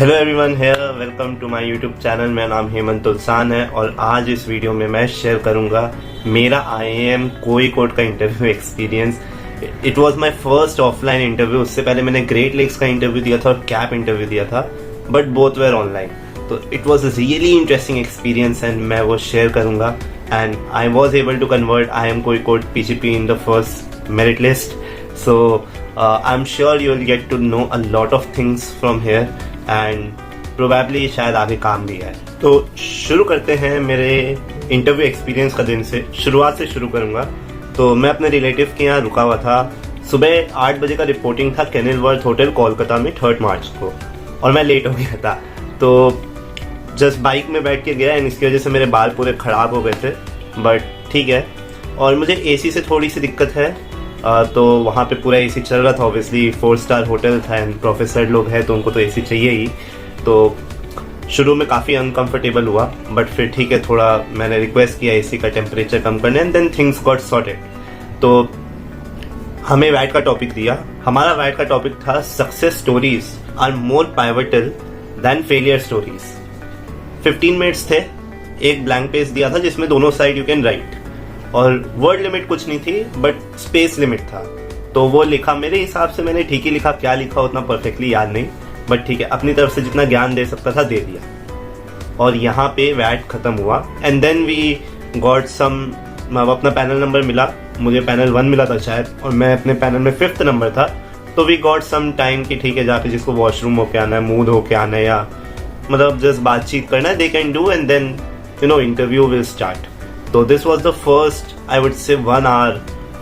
Hello everyone, here welcome to my YouTube channel. मेरा नाम हेमंत तुलसान है और आज इस वीडियो में मैं शेयर करूंगा मेरा IIM कोझिकोड का interview experience. It was my first offline interview. उससे पहले मैंने ग्रेट लेक्स का इंटरव्यू दिया था और कैप इंटरव्यू दिया था, बट बोथ वेर ऑनलाइन। तो it was a really interesting experience and मैं वो शेयर करूंगा। And I was able to convert IIM Kozhikode PGP in the first merit list. So I'm sure you'll get to know a lot of things from here and probably शायद आगे काम भी है। तो शुरू करते हैं मेरे इंटरव्यू एक्सपीरियंस का दिन से। शुरुआत से शुरू करूंगा। तो मैं अपने रिलेटिव के यहाँ रुका हुआ था। सुबह 8 बजे का रिपोर्टिंग था केनिलवर्थ होटल कोलकाता में 3 मार्च को, और मैं लेट हो गया था। तो जस्ट बाइक में बैठ के गया एंड इसकी वजह से मेरे बाल पूरे ख़राब हो गए थे, बट ठीक है। और मुझे AC से थोड़ी सी दिक्कत है। तो वहाँ पे पूरा AC चल रहा था। ऑब्वियसली 4 स्टार होटल था एंड प्रोफेसर लोग हैं तो उनको तो AC चाहिए ही। तो शुरू में काफ़ी अनकंफर्टेबल हुआ, बट फिर ठीक है, थोड़ा मैंने रिक्वेस्ट किया AC का टेम्परेचर कम करने and then things got sorted. तो हमें वैट का टॉपिक दिया। हमारा वैट का टॉपिक था success stories are more pivotal than failure stories. 15 minutes थे। एक ब्लैंक पेज दिया था जिसमें दोनों साइड यू कैन राइट, और वर्ड लिमिट कुछ नहीं थी बट स्पेस लिमिट था। तो वो लिखा, मेरे हिसाब से मैंने ठीक ही लिखा। क्या लिखा उतना परफेक्टली याद नहीं, बट ठीक है, अपनी तरफ से जितना ज्ञान दे सकता था दे दिया। और यहाँ पे वैट खत्म हुआ and then we got some, अपना पैनल नंबर मिला। मुझे पैनल 1 मिला था शायद, और मैं अपने पैनल में 5th नंबर था। तो वी गॉट सम टाइम कि ठीक है, जाके जिसको वॉशरूम होके आना है, मूड होके आना है, या मतलब जस्ट बातचीत करना है, they can do and then interview will start. So this was the first, I would say, 1 hour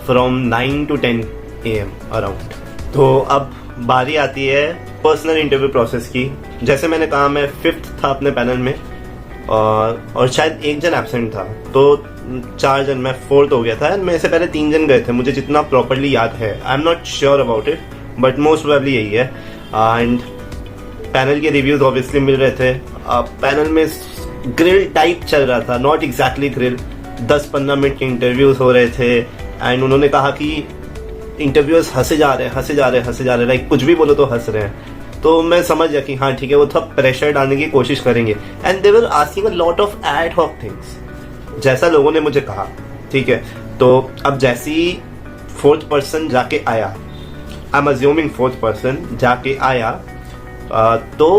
from 9 to 10 AM around. तो अब बारी आती है पर्सनल इंटरव्यू प्रोसेस की। जैसे मैंने कहा, मैं 5th था अपने पैनल में, और शायद 1 जन एब्सेंट था, तो 4 जन, मैं 4th हो गया था। मेरे से पहले 3 जन गए थे, मुझे जितना प्रॉपरली याद है। आई am not sure about it, but most probably यही है। एंड पैनल के रिव्यूज ऑब्वियसली मिल रहे थे। पैनल में ग्रिल टाइप चल रहा था, नॉट एग्जैक्टली ग्रिल। 10-15 मिनट के इंटरव्यूज हो रहे थे एंड उन्होंने कहा कि इंटरव्यूअर्स हंसे जा रहे, लाइक कुछ भी बोलो तो हंस रहे हैं। तो मैं समझ गया कि हाँ ठीक है, वो थोड़ा प्रेशर डालने की कोशिश करेंगे। And they were asking a lot of ad hoc things, जैसा लोगों ने मुझे कहा। ठीक है, तो अब जैसी 4th पर्सन जाके आया, I am assuming 4th person जाके आया, तो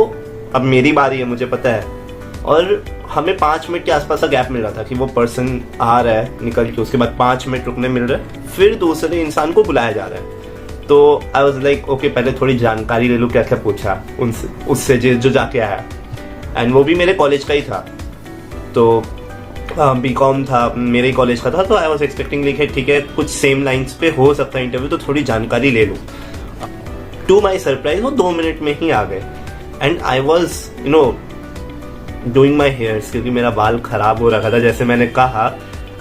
अब मेरी बारी है, मुझे पता है। और हमें 5 मिनट के आसपास का गैप मिल रहा था कि वो पर्सन आ रहा है निकल के, उसके बाद 5 मिनट रुकने मिल रहा है, फिर दूसरे इंसान को बुलाया जा रहा है। तो आई वाज लाइक ओके, पहले थोड़ी जानकारी ले लूँ, क्या क्या पूछा उससे जो जाके आया। एंड वो भी मेरे कॉलेज का ही था, तो BCom था, मेरे ही कॉलेज का था। तो आई वॉज एक्सपेक्टिंग, लिखे ठीक है, कुछ सेम लाइन्स पे हो सकता है इंटरव्यू, तो थोड़ी जानकारी ले लूँ। टू माई सरप्राइज वो 2 मिनट में ही आ गए। And I was doing my hairs, क्योंकि मेरा बाल खराब हो रखा था। जैसे मैंने कहा,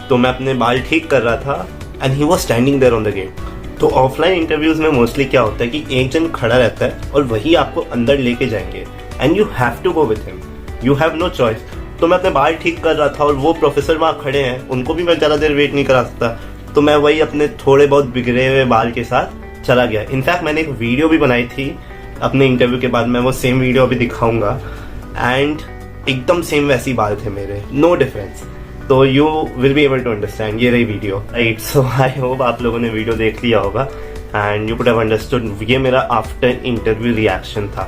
तो मैं अपने बाल ठीक कर रहा था and he was standing there on the gate. तो ऑफलाइन इंटरव्यूज में मोस्टली क्या होता है कि एक जन खड़ा रहता है और वही आपको अंदर लेके जाएंगे and you have to go with him, you have no choice. तो मैं अपने बाल ठीक कर रहा था और वो प्रोफेसर वहाँ खड़े हैं, उनको भी मैं ज़्यादा देर वेट नहीं करा सकता। तो मैं वही अपने थोड़े बहुत बिगड़े हुए बाल के साथ चला गया। इनफैक्ट मैंने एक वीडियो भी बनाई थी अपने इंटरव्यू के बाद, मैं वो सेम वीडियो अभी दिखाऊंगा। एंड एकदम सेम वैसी बाल थे मेरे, नो डिफरेंस। तो you will be able to understand. ये रही video, right. So I hope आप लोगों ने वीडियो देख लिया होगा and you could have understood. ये मेरा आफ्टर इंटरव्यू रिएक्शन था।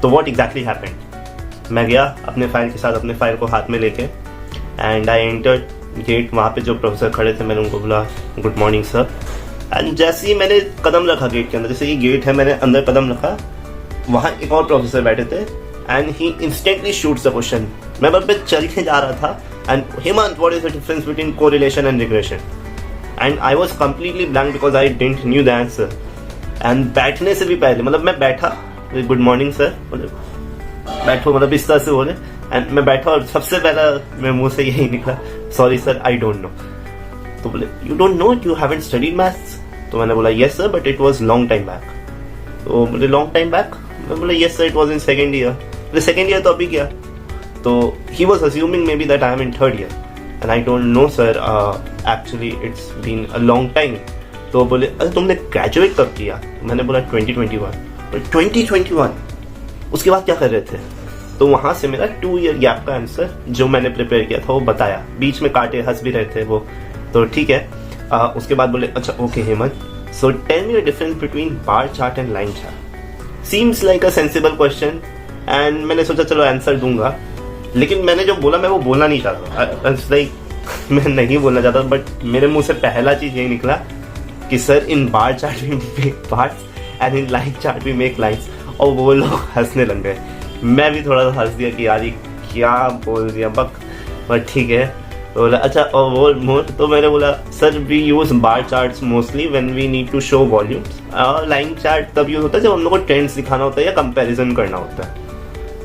तो व्हाट एग्जैक्टली हैपेंड, मैं गया अपने फाइल के साथ, अपने फाइल को हाथ में लेके, एंड आई एंटर्ड गेट। वहाँ पे जो प्रोफेसर खड़े थे, मैंने उनको बोला गुड मॉर्निंग सर। एंड जैसे ही मैंने कदम रखा गेट के अंदर, जैसे ये गेट है, मैंने अंदर कदम रखा, वहाँ एक और प्रोफेसर बैठे थे and he instantly shoots the question. मैं बस पे चल के जा रहा था and Hemant, what is the difference between correlation and regression? And I was completely blank because I didn't knew the answer. And बैठने से भी पहले, मतलब मैं बैठा, गुड मॉर्निंग सर, बैठो, मतलब इस तरह से बोले। एंड मैं बैठा और सबसे पहला मेरे मुंह से यही निकला, sorry sir I don't know. तो बोले you don't know, you haven't studied maths? तो मैंने बोला yes sir, but it was long time back. तो बोले लॉन्ग टाइम बैक? मैं बोला yes sir, it was in 2nd year. Second year तो अभी गया। तो he was assuming maybe that I am in 3rd year and I don't know sir, actually it's been a long time. तो बोले अरे तुमने graduate कब किया? मैंने बोला 2021। 2021 उसके बाद क्या कर रहे थे? तो वहां से मेरा 2 ईयर गैप का आंसर जो मैंने प्रिपेयर किया था वो बताया, बीच में काटे, हंस भी रहे थे वो, तो ठीक है। उसके बाद बोले अच्छा okay Hemant, so tell me the difference between bar chart and line chart. Seems like a sensible question and मैंने सोचा चलो आंसर दूंगा, लेकिन मैंने जो बोला मैं वो बोलना नहीं चाहता, लाइक मैं नहीं बोलना चाहता, बट मेरे मुंह से पहला चीज यही निकला कि sir in bar chart we make bars and in line chart we make lines, और वो लोग हंसने लग गए। मैं भी थोड़ा सा हंस दिया कि यार ये क्या बोल दिया बक, बट ठीक है। तो बोला अच्छा, और वो तो मैंने बोला sir we use bar charts mostly when we need to show volumes, और लाइन चार्ट तब यूज होता है जब हम लोग को ट्रेंड्स दिखाना होता है या कंपैरिजन करना होता है।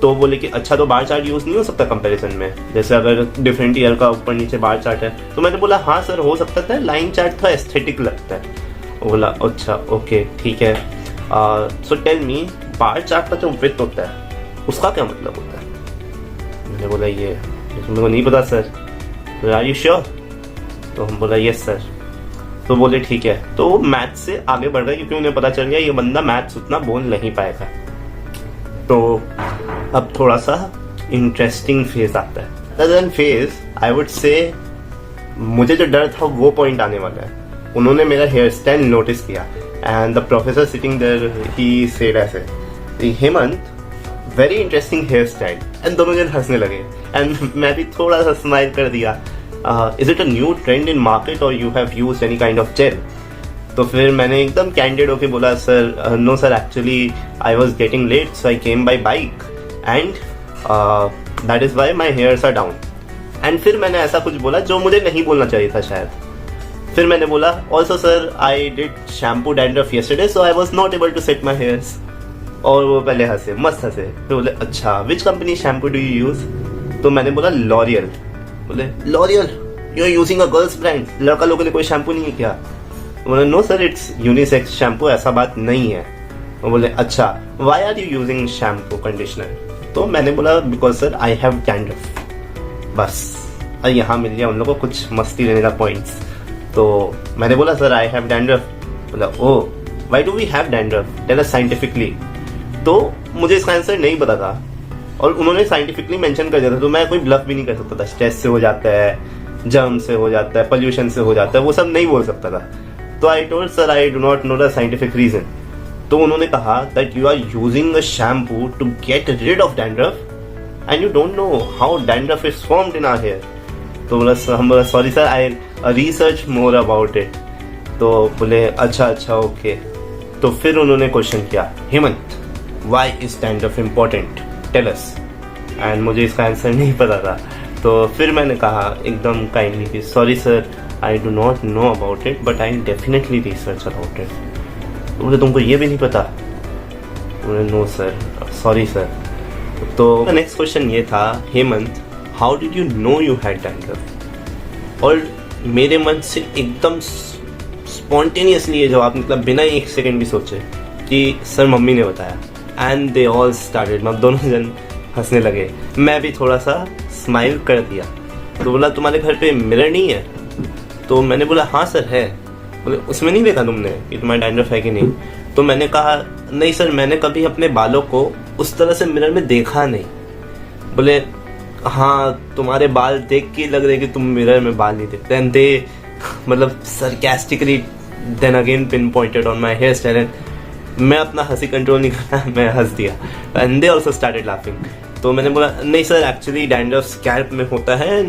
तो बोले कि अच्छा तो बार चार्ट यूज नहीं हो सकता कंपैरिजन में, जैसे अगर डिफरेंट ईयर का ऊपर नीचे बार चार्ट है? तो मैंने बोला हाँ सर हो सकता था, लाइन चार्ट थोड़ा एस्थेटिक लगता है। बोला अच्छा ओके ठीक है, सो टेल मी बार चार्ट का जो विड्थ होता है उसका क्या मतलब होता है? मैंने बोला ये मेरे को नहीं पता सर। Are you sure? तो हम बोला यस सर। तो बोले ठीक है, तो मैथ्स से आगे बढ़ गए क्योंकि उन्हें पता चल गया ये बंदा मैथ्स उतना बोल नहीं पाएगा। तो अब थोड़ा सा इंटरेस्टिंग फेज आता है। Other than phase I would say मुझे जो डर था वो पॉइंट आने वाला है। उन्होंने मेरा हेयर स्टाइल नोटिस किया and the professor sitting there he said ऐसे, Hemant very interesting hair style, and दोनों जन हंसने लगे एंड मैं भी थोड़ा सा स्माइल कर दिया। Is it a new trend in market और you have used any kind of gel? तो फिर मैंने एकदम कैंडिड होके बोला sir no sir, actually I was getting late so I came by bike and that is why my hairs are down. And फिर मैंने ऐसा कुछ बोला जो मुझे नहीं बोलना चाहिए था शायद। फिर मैंने बोला also sir I did shampoo dandruff yesterday so I was not able to set my hairs. और वो पहले हंसे, मस्त हंसे। फिर बोले अच्छा which company shampoo do you use? तो मैंने बोला लॉरियल। बोले L'Oreal, you are using a girls brand, लड़का लोगों ने कोई शैम्पू नहीं है क्या? बोले no sir it's unisex shampoo, ऐसा बात नहीं है। वो बोले अच्छा why are you using shampoo conditioner? तो मैंने बोला because sir I have dandruff. बस और यहाँ मिल गया उन लोगों को कुछ मस्ती लेने का पॉइंट्स। तो मैंने बोला सर आई हैव डैंड्रफ। बोला oh why do we have dandruff, tell us scientifically. तो मुझे इसका आंसर नहीं पता था और उन्होंने साइंटिफिकली मेंशन कर दिया था, तो मैं कोई ब्लफ भी नहीं कर सकता था। स्ट्रेस से हो जाता है, जर्म से हो जाता है, पोल्यूशन से हो जाता है, वो सब नहीं बोल सकता था। तो I told sir I do not know the scientific reason. तो उन्होंने कहा that you are using a shampoo to get rid of dandruff and you don't know how dandruff is formed in our hair. तो हम बोला sorry sir I research more about it. तो बोले अच्छा अच्छा ओके। तो फिर उन्होंने क्वेश्चन किया Hemant why is dandruff important, tell us. And मुझे इसका आंसर नहीं पता था। तो फिर मैंने कहा एकदम काइंडली कि sorry sir I do not know about it but I definitely research about it. तो बोले तुमको ये भी नहीं पता? बोले नो सर सॉरी सर। तो नेक्स्ट क्वेश्चन ये था Hemant how did you know you had dandruff? और मेरे मन से एकदम स्पॉन्टेनियसली ये जवाब निकला बिना एक सेकंड भी सोचे कि सर मम्मी ने बताया। एंड दे ऑल स्टार्टेड, मतलब दोनों जन हंसने लगे। मैं भी थोड़ा सा स्माइल कर दिया। तो बोला तुम्हारे घर पे मिरर नहीं है? तो मैंने बोला हाँ सर है। बोले उसमें नहीं देखा तुमने कि तुम्हारा डैंड्रफ है कि नहीं? तो मैंने कहा नहीं सर मैंने कभी अपने बालों को उस तरह से मिरर में देखा नहीं। बोले हाँ तुम्हारे बाल देख के लग रहे कि तुम मिरर में बाल नहीं देखते। एंड दे मतलब sarcastically then again pin pointed on my hair style. मैं अपना हंसी कंट्रोल नहीं करता, मैं हंस दिया and they also started laughing. तो मैंने बोला नहीं सर एक्चुअली डैंड्रफ स्कैल्प में होता है,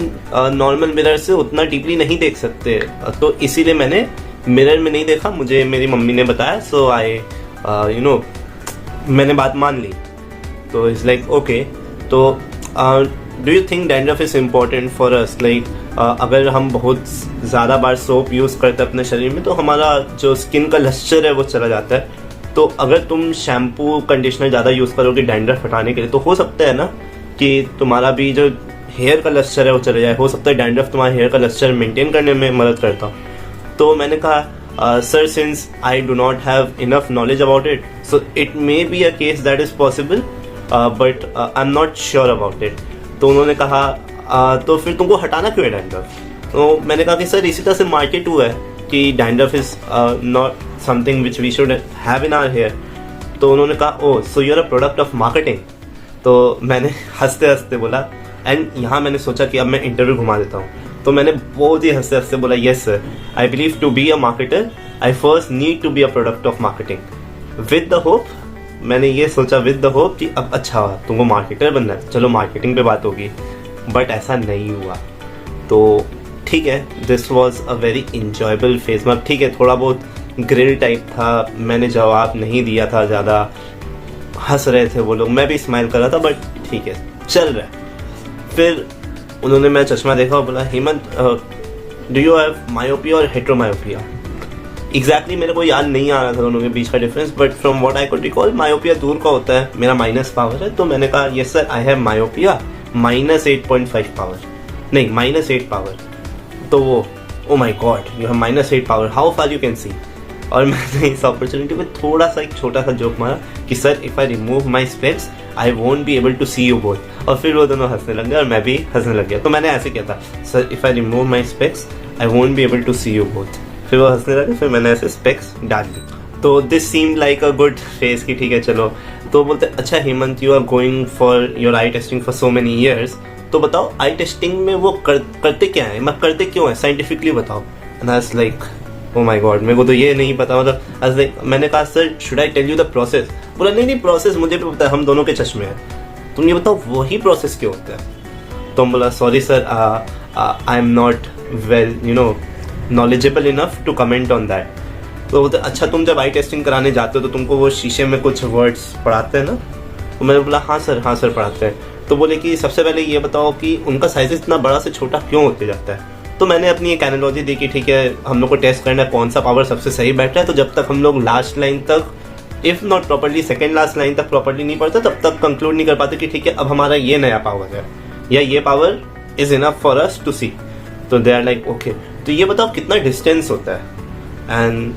नॉर्मल मिरर से उतना डीपली नहीं देख सकते, तो इसीलिए मैंने मिरर में नहीं देखा, मुझे मेरी मम्मी ने बताया सो आई यू नो मैंने बात मान ली। तो इट्स लाइक ओके। तो do you think dandruff is important for us? Like अगर हम बहुत ज़्यादा बार सोप यूज़ करते हैं अपने शरीर में तो हमारा जो स्किन का लस्चर है वो चला जाता है। तो अगर तुम शैम्पू कंडीशनर ज़्यादा यूज़ करोगे डैंड्रफ हटाने के लिए तो हो सकता है ना कि तुम्हारा भी जो हेयर का लस्चर है वो चले जाए। हो सकता है डैंड्रफ तुम्हारे हेयर का लस्चर मेंटेन करने में मदद करता हो। तो मैंने कहा sir since I do not have enough knowledge about it so it may be a case that is possible but I am not sure about it. तो उन्होंने कहा तो फिर तुमको हटाना क्यों है डैंड्रफ? तो मैंने कहा कि सर इसी तरह से मार्केट हुआ है कि dandruff is not something which we should have in our hair. तो उन्होंने कहा oh so you are a product of marketing. तो मैंने हंसते हंसते बोला, एंड यहाँ मैंने सोचा कि अब मैं इंटरव्यू घुमा देता हूँ, तो मैंने बहुत ही हंसते हंसते बोला yes sir, I believe to be a marketer I first need to be a product of marketing with the hope, मैंने ये सोचा विद द होप कि अब अच्छा तुमको मार्केटर बनना है, चलो मार्केटिंग पे बात होगी, बट ऐसा नहीं हुआ। तो ठीक है, this was a very enjoyable phase. मतलब ठीक है, थोड़ा बहुत ग्रिल टाइप था, मैंने जवाब नहीं दिया था ज़्यादा, हंस रहे थे वो लोग, मैं भी स्माइल कर रहा था, बट ठीक है चल रहा है। फिर उन्होंने मैं चश्मा देखा और बोला Hemant do you have myopia और हेट्रोमायोपिया। एग्जैक्टली मेरे को याद नहीं आ रहा था दोनों के बीच का difference, but from what I could recall myopia दूर का होता है, मेरा माइनस पावर है। तो मैंने कहा yes sir I have myopia -8.5 power, नहीं -8 पावर। तो वो oh my god you have -8 power, how far you can see. और मैंने इस अपॉर्चुनिटी में थोड़ा सा एक छोटा सा जोक मारा कि sir if I remove my specs I won't be able to see you both. और फिर वो दोनों हंसने लग गए और मैं भी हंसने लग गया। तो मैंने ऐसे किया था, sir if I remove my specs I won't be able to see you both. फिर वो हंसने लगे, फिर मैंने ऐसे स्पेक्स डाल दी। तो this seem like a good face कि ठीक है चलो। तो बोलते अच्छा Hemant you are going for your eye testing for so many years, तो बताओ आई टेस्टिंग में वो करते क्या है, मतलब करते क्यों है, साइंटिफिकली बताओ। And I was like oh my god मेरे को तो ये नहीं पता। मतलब मैंने कहा sir should I tell you the process. बोला नहीं प्रोसेस मुझे भी पता है, हम दोनों के चश्मे हैं, तुम ये बताओ वही प्रोसेस क्यों होता है। तो हम बोला sorry sir I am not well you know knowledgeable enough to comment on that. तो बोलते अच्छा तुम जब आई टेस्टिंग कराने जाते हो तो तुमको वो शीशे में कुछ वर्ड्स पढ़ाते हैं ना। तो मैंने बोला हाँ सर पढ़ाते हैं। तो बोले कि सबसे पहले ये बताओ कि उनका साइज इतना बड़ा से छोटा क्यों होते जाता है। तो मैंने अपनी एक एनालॉजी दी कि ठीक है हम लोग को टेस्ट करना है कौन सा पावर सबसे सही बैठ रहा है। तो जब तक हम लोग लास्ट लाइन तक if not properly second last line तक प्रॉपर्ली नहीं पढ़ते तब तक कंक्लूड नहीं कर पाते कि ठीक है अब हमारा ये नया पावर है या ये power is enough for us to see. तो दे आर लाइक ओके तो ये बताओ कितना डिस्टेंस होता है। And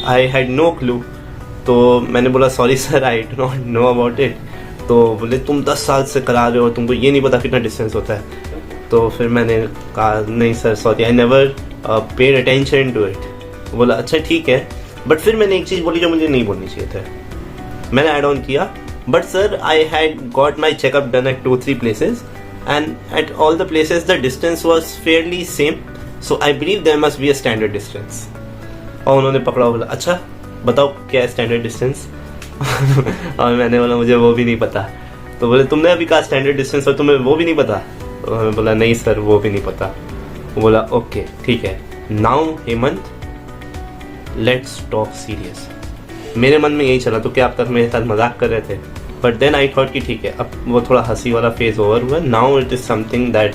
I had no clue. तो मैंने बोला sorry sir I do not know about it. तो बोले तुम 10 साल से करा रहे हो तुमको ये नहीं पता कितना डिस्टेंस होता है। तो फिर मैंने कहा नहीं sir sorry I never paid attention to it. बोला अच्छा ठीक है, बट फिर मैंने एक चीज़ बोली जो मुझे नहीं बोलनी चाहिए था। मैंने ऐड ऑन किया but sir I had got my checkup done at 2-3 places and at all the places the distance was fairly same, so I believe there must be a standard distance. और उन्होंने पकड़ा बोला अच्छा बताओ क्या है standard distance. और मैंने बोला मुझे वो भी नहीं पता। तो बोले तुमने अभी कहा स्टैंडर्ड डिस्टेंस और तुम्हें वो भी नहीं पता। तो मैंने बोला नहीं सर वो भी नहीं पता। वो बोला ओके ठीक है now Hemant let's talk serious. मेरे मन में यही चला तो क्या आप तक मेरे साथ मजाक कर रहे थे, बट देन आई थॉट कि ठीक है अब वो थोड़ा हंसी वाला फेज ओवर हुआ, now it is something that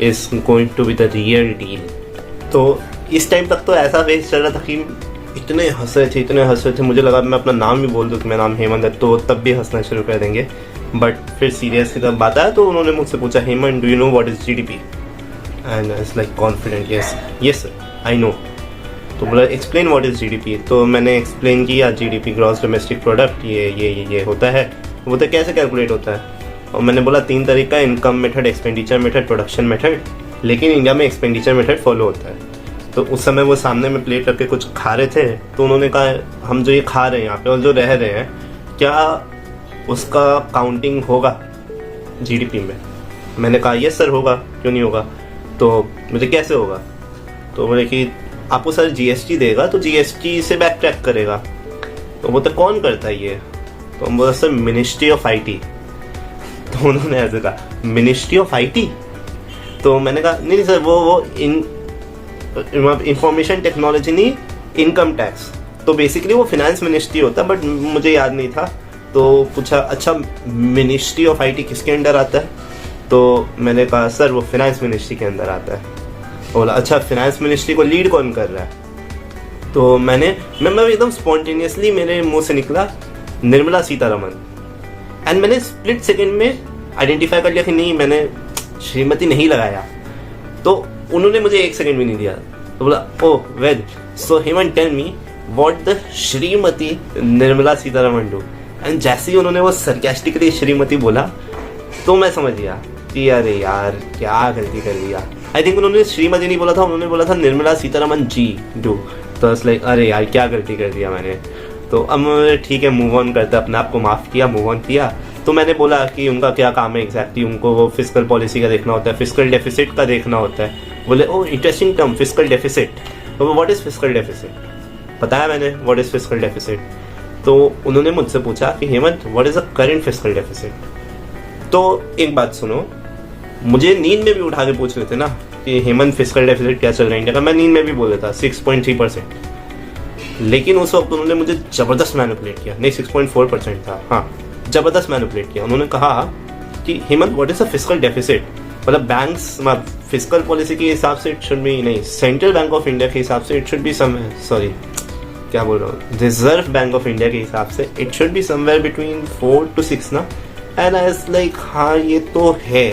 is going to be the real deal. तो इस टाइम तक तो ऐसा फेज चल रहा था कि इतने हंस रहे थे मुझे लगा मैं अपना नाम भी बोल दूँ कि मेरा नाम हेमंत है तो तब भी हंसना शुरू कर देंगे। बट फिर सीरियस जब बात आया तो उन्होंने मुझसे पूछा Hemant do you know what is GDP and it's like confident yes sir I know. तो बोला एक्सप्लेन व्हाट इज GDP। तो मैंने एक्सप्लेन किया GDP ग्रॉस डोमेस्टिक प्रोडक्ट ये होता है। वो तो कैसे कैलकुलेट होता है। और मैंने बोला 3 तरीका income method expenditure method production method, लेकिन इंडिया में एक्सपेंडिचर मेथड फॉलो होता है। तो उस समय वो सामने में प्लेट रख के कुछ खा रहे थे तो उन्होंने कहा हम जो ये खा रहे हैं यहाँ पे और जो रह रहे हैं क्या उसका काउंटिंग होगा GDP में। मैंने कहा यस सर होगा क्यों नहीं होगा। तो मुझे कैसे होगा। तो बोले कि आपको सर GST देगा तो GST से बैक ट्रैक करेगा। तो वो तो कौन करता है ये। तो हम बोला सर मिनिस्ट्री ऑफ IT। तो उन्होंने ऐसे कहा मिनिस्ट्री ऑफ IT। तो मैंने कहा नहीं सर वो इंफॉर्मेशन टेक्नोलॉजी नहीं इनकम टैक्स। तो बेसिकली वो फिनेंस मिनिस्ट्री होता है बट मुझे याद नहीं था। तो पूछा अच्छा मिनिस्ट्री ऑफ IT किसके अंडर आता है। तो मैंने कहा सर वो फिनेंस मिनिस्ट्री के अंदर आता है। बोला अच्छा फिनेंस मिनिस्ट्री को लीड कौन कर रहा है। तो मैं एकदम स्पॉन्टेनियसली मेरे मुंह से निकला निर्मला सीतारमन। एंड मैंने स्प्लिट सेकेंड में आइडेंटिफाई कर लिया कि नहीं मैंने श्रीमती नहीं लगाया। तो उन्होंने मुझे 1 सेकेंड भी नहीं दिया। तो बोला oh well so Hemant tell me what the Shrimati Nirmala Sitharaman do. एंड जैसे ही उन्होंने वो सरकास्टिकली श्रीमती बोला तो मैं समझ गया कि अरे यार क्या गलती कर लिया। आई थिंक उन्होंने श्रीमती नहीं बोला था, उन्होंने बोला था निर्मला सीतारमन जी डू। तो लाइक अरे यार क्या गलती कर दिया मैंने। तो अब ठीक है, मूव ऑन करते, अपने आप को माफ़ किया, मूव ऑन किया। तो मैंने बोला कि उनका क्या काम है एग्जैक्टली, उनको वो फिस्कल पॉलिसी का देखना होता है, फिस्कल डेफिसिट का देखना होता है। बोले ओ इंटरेस्टिंग टर्म फिस्कल डेफिसिट। तो व्हाट इज़ फिस्कल डेफिसिट, बताया मैंने व्हाट इज़ फिस्कल डेफिसिट। तो उन्होंने मुझसे पूछा कि Hemant what is a current fiscal deficit. तो एक बात सुनो, मुझे नींद में भी उठा के पूछ लेते ना कि हेमंत फिस्कल डेफिसिट क्या चल रहा है इंडिया का, मैं नींद में भी बोल देता 6.3%। लेकिन उस वक्त उन्होंने मुझे ज़बरदस्त मैनिपुलेट किया, नहीं 6.4% था, हाँ ज़बरदस्त मैनिपुलेट किया। उन्होंने कहा कि Hemant what is a fiscal deficit, मतलब बैंक्स फिस्कल पॉलिसी के हिसाब से इट शुड बी, नहीं सेंट्रल बैंक ऑफ इंडिया के हिसाब से it should be some, sorry क्या बोल रहा हूँ, रिजर्व बैंक ऑफ इंडिया के हिसाब से it should be somewhere between 4 to 6 ना। एंड आई वाज लाइक हाँ ये तो है,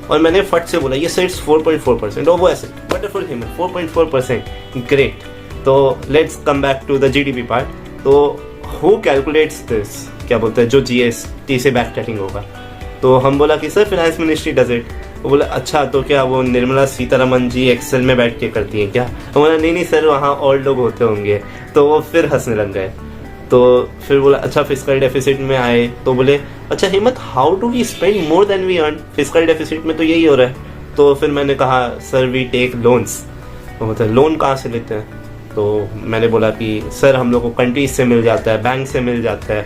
और मैंने फट से बोला ये सर इट्स 4.4%, और वो ऐसे वंडरफुल हेमंत 4.4%, ग्रेट। तो let's come back to the GDP part. तो हु कैलकुलेट्स दिस, क्या बोलते हैं, जो जीएसटी से बैक ट्रैकिंग होगा। तो हम बोला कि sir finance ministry does it. वो बोला अच्छा तो क्या वो निर्मला सीतारमन जी एक्सेल में बैठ के करती हैं क्या। वो बोला नहीं सर वहाँ और लोग होते होंगे। तो वो फिर हंसने लग गए। तो फिर बोला अच्छा फिस्कल डेफिसिट में आए तो बोले अच्छा Himmat how do we spend more than we earn, fiscal deficit में तो यही हो रहा है। तो फिर मैंने कहा सर वी टेक लोन्स। तो मतलब लोन कहाँ से लेते हैं। तो मैंने बोला कि सर हम लोग को कंट्रीज से मिल जाता है, बैंक से मिल जाता है।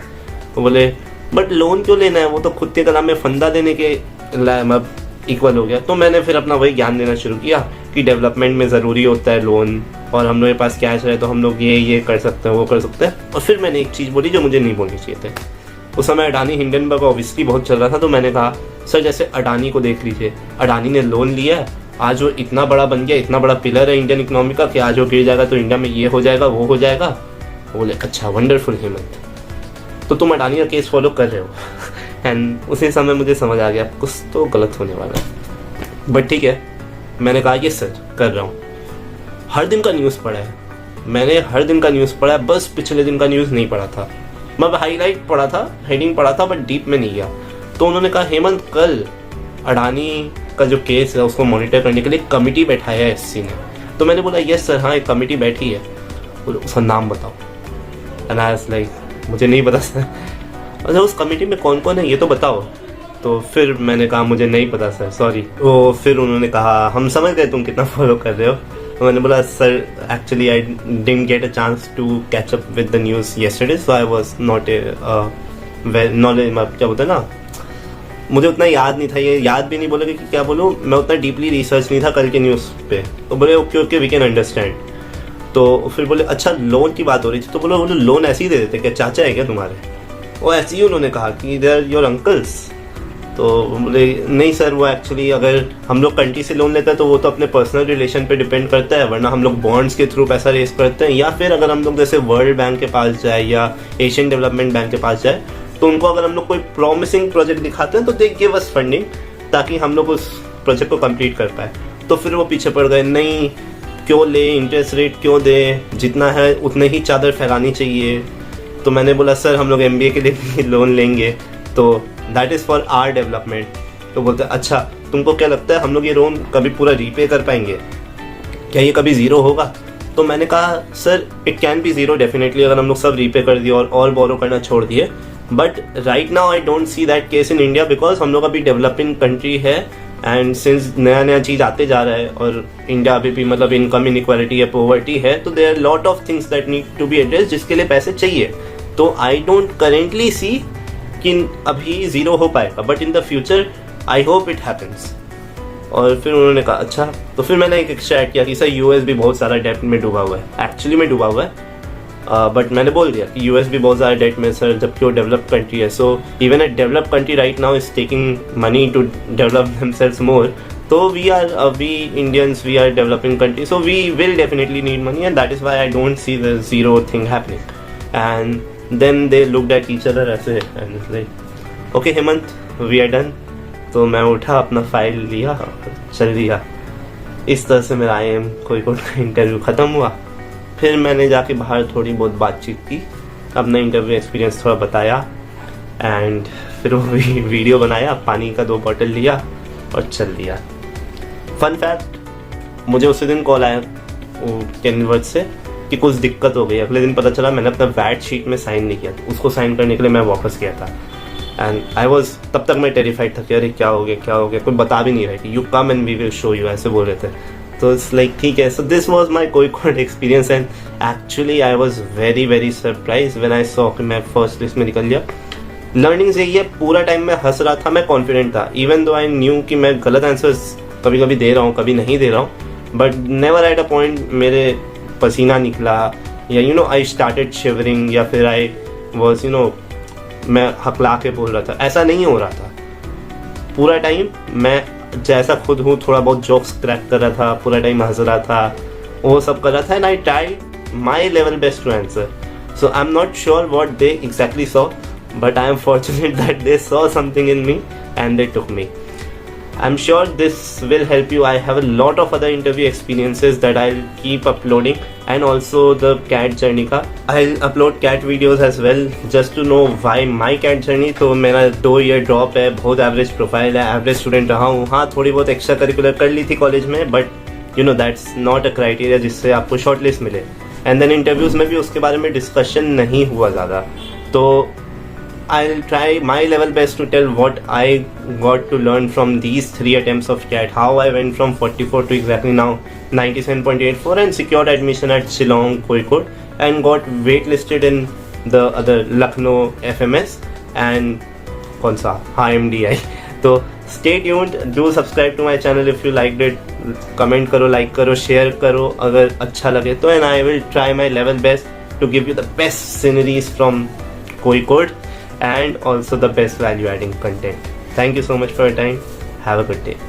तो बोले बट लोन क्यों लेना है, वो तो खुद के कलाम में फंदा देने के मतलब इक्वल हो गया। तो मैंने फिर अपना वही ज्ञान देना शुरू किया कि डेवलपमेंट में ज़रूरी होता है लोन, और हम लोग के पास कैश है तो हम लोग ये कर सकते हैं, वो कर सकते हैं। और फिर मैंने एक चीज़ बोली जो मुझे नहीं बोलनी चाहिए थे। उस समय अडानी हिंडनबर्ग ऑब्वियसली बहुत चल रहा था। तो मैंने कहा सर जैसे अडानी को देख लीजिए, अडानी ने लोन लिया है, आज वो इतना बड़ा बन गया, इतना बड़ा पिलर है इंडियन इकोनॉमी का कि आज वो गिर जाएगा तो इंडिया में ये हो जाएगा वो हो जाएगा। बोले अच्छा वंडरफुल हेमंत, तो तुम अडानी का केस फॉलो कर रहे हो। एंड उसी समय मुझे समझ आ गया कुछ तो गलत होने वाला है। बट ठीक है, मैंने कहा ये सर कर रहा हूँ। हर दिन का न्यूज़ पढ़ा है मैंने, हर दिन का न्यूज़ पढ़ा है, बस पिछले दिन का न्यूज़ नहीं पढ़ा था। मैं हाईलाइट पढ़ा था, हेडिंग पढ़ा था, बट डीप में नहीं गया। तो उन्होंने कहा हेमंत कल अडानी का जो केस है उसको मॉनिटर करने के लिए कमिटी बैठाया है एससी ने। तो मैंने बोला यस सर हाँ एक कमिटी बैठी है। बोले उसका नाम बताओ। एंड आई वाज लाइक मुझे नहीं पता सर। अच्छा उस कमेटी में कौन कौन है ये तो बताओ। तो फिर मैंने कहा मुझे नहीं पता सर सॉरी। तो फिर उन्होंने कहा हम समझ गए तुम कितना फॉलो कर रहे हो। तो मैंने बोला sir actually I didn't get a chance to catch up with the news yesterday, so I was not knowledge, क्या बोलते हैं ना, मुझे उतना याद नहीं था, ये याद भी नहीं बोलोगे कि क्या बोलूँ, मैं उतना डीपली रिसर्च नहीं था कल के न्यूज़ पे। तो बोले okay okay we can understand. तो फिर बोले अच्छा लोन की बात हो रही थी। तो बोले लोन ऐसे ही दे देते क्या, चाचा है क्या तुम्हारे। वो ऐसे ही उन्होंने कहा कि दे आर योर अंकल्स। तो बोले नहीं सर वो एक्चुअली अगर हम लोग कंट्री से लोन लेते हैं तो वो तो अपने पर्सनल रिलेशन पे डिपेंड करता है, वरना हम लोग बॉन्ड्स के थ्रू पैसा रेस करते हैं, या फिर अगर हम लोग जैसे वर्ल्ड बैंक के पास जाए या एशियन डेवलपमेंट बैंक के पास जाए तो उनको अगर हम लोग कोई प्रॉमिसिंग प्रोजेक्ट दिखाते हैं तो दे गिव अस फंडिंग ताकि हम लोग उस प्रोजेक्ट को कंप्लीट कर पाए। तो फिर वो पीछे पड़ गए, नहीं क्यों ले, इंटरेस्ट रेट क्यों दे, जितना है उतने ही चादर फैलानी चाहिए। तो मैंने बोला सर हम लोग MBA के लिए भी लोन लेंगे तो that is for our development. तो बोलते अच्छा तुमको क्या लगता है हम लोग ये लोन कभी पूरा रीपे कर पाएंगे, क्या ये कभी ज़ीरो होगा। तो मैंने कहा sir it can be zero definitely अगर हम लोग सब रीपे कर दिए और बोरो करना छोड़ दिए, but right now I don't see that case in India because हम लोग अभी डेवलपिंग कंट्री है एंड सिंस नया नया चीज़ आते जा रहा है और इंडिया अभी भी मतलब इनकम इनइक्वालिटी है, पॉवर्टी है, तो there are lot of things that need to be address जिसके लिए पैसे चाहिए। तो आई डोंट करेंटली सी कि अभी ज़ीरो हो पाएगा, but in the future I hope it happens. और फिर उन्होंने कहा अच्छा। तो फिर मैंने एक एक्स्ट्रा ऐड किया कि सर US भी बहुत सारा डेट में डूबा हुआ है, एक्चुअली में डूबा हुआ है, बट मैंने बोल दिया कि US भी बहुत ज़्यादा डेट में सर, जबकि वो डेवलप कंट्री है। So even a develop country right now is taking money to develop themselves more. तो we Indians we are developing country, so we will definitely need money and that is why I don't see the zero thing happening. And then they looked at each other ऐसे and like okay Hemant we are done. तो मैं उठा अपना file लिया चल दिया। इस तरह से मेरा IIM कोझिकोड का इंटरव्यू ख़त्म हुआ। फिर मैंने जाके बाहर थोड़ी बहुत बातचीत की, अपना इंटरव्यू एक्सपीरियंस थोड़ा बताया एंड फिर वो वीडियो बनाया, पानी का 2 बॉटल लिया और चल दिया। फन फैक्ट, मुझे उसी दिन कॉल आया वो कैनवर्थ से कि कुछ दिक्कत हो गई। अगले दिन पता चला मैंने अपना वैट शीट में साइन नहीं किया, तो उसको साइन करने के लिए मैं वापस गया था। एंड आई वॉज, तब तक मैं टेरिफाइड था कि अरे क्या हो गया, कोई बता भी नहीं रहा कि you come and we will show you, ऐसे बोल रहे थे। तो इट्स लाइक ठीक है। So this was my code experience and actually I was very surprise when I saw कि मैं फर्स्ट लिस्ट में निकल गया। लर्निंग्स यही है, पूरा टाइम मैं हंस रहा था, मैं कॉन्फिडेंट था, इवन दो आई न्यू कि मैं गलत आंसर्स कभी कभी दे रहा हूँ, कभी नहीं दे रहा हूँ, but never at a point मेरे पसीना निकला या you know I started shivering या फिर आई वॉज यू नो मैं हकला के बोल रहा था, ऐसा नहीं हो रहा था। पूरा टाइम मैं जैसा खुद हूँ थोड़ा बहुत जोक्स क्रैक कर रहा था, पूरा टाइम हंस रहा था, वो सब कर रहा था, and I tried my level best to answer. So I am not sure what they exactly saw, but I am fortunate that they saw something in me and they took me. I'm sure this will help you. I have a lot of other interview experiences that I'll keep uploading, and also the CAT journey का I'll upload CAT videos as well just to know why my CAT journey। तो मेरा 2 year drop है, बहुत average profile है, average student रहा हूँ। हाँ, थोड़ी बहुत एक्स्ट्रा करिकुलर कर ली थी कॉलेज में, but you know that's not a criteria जिससे आपको शॉर्ट लिस्ट मिले। एंड देन इंटरव्यूज़ में भी उसके बारे में डिस्कशन नहीं हुआ ज़्यादा। तो I'll try my level best to tell what I got to learn from these 3 attempts of CAT, how I went from 44 to exactly now 97.84 and secured admission at Shillong Kozhikode and got waitlisted in the other Lucknow FMS and कौन सा MDI। तो stay tuned, do subscribe to my channel if you liked it, comment करो, like करो, share करो अगर अच्छा लगे तो, and I will try my level best to give you the best sceneries from Kozhikode and also the best value adding content. Thank you so much for your time. Have a good day.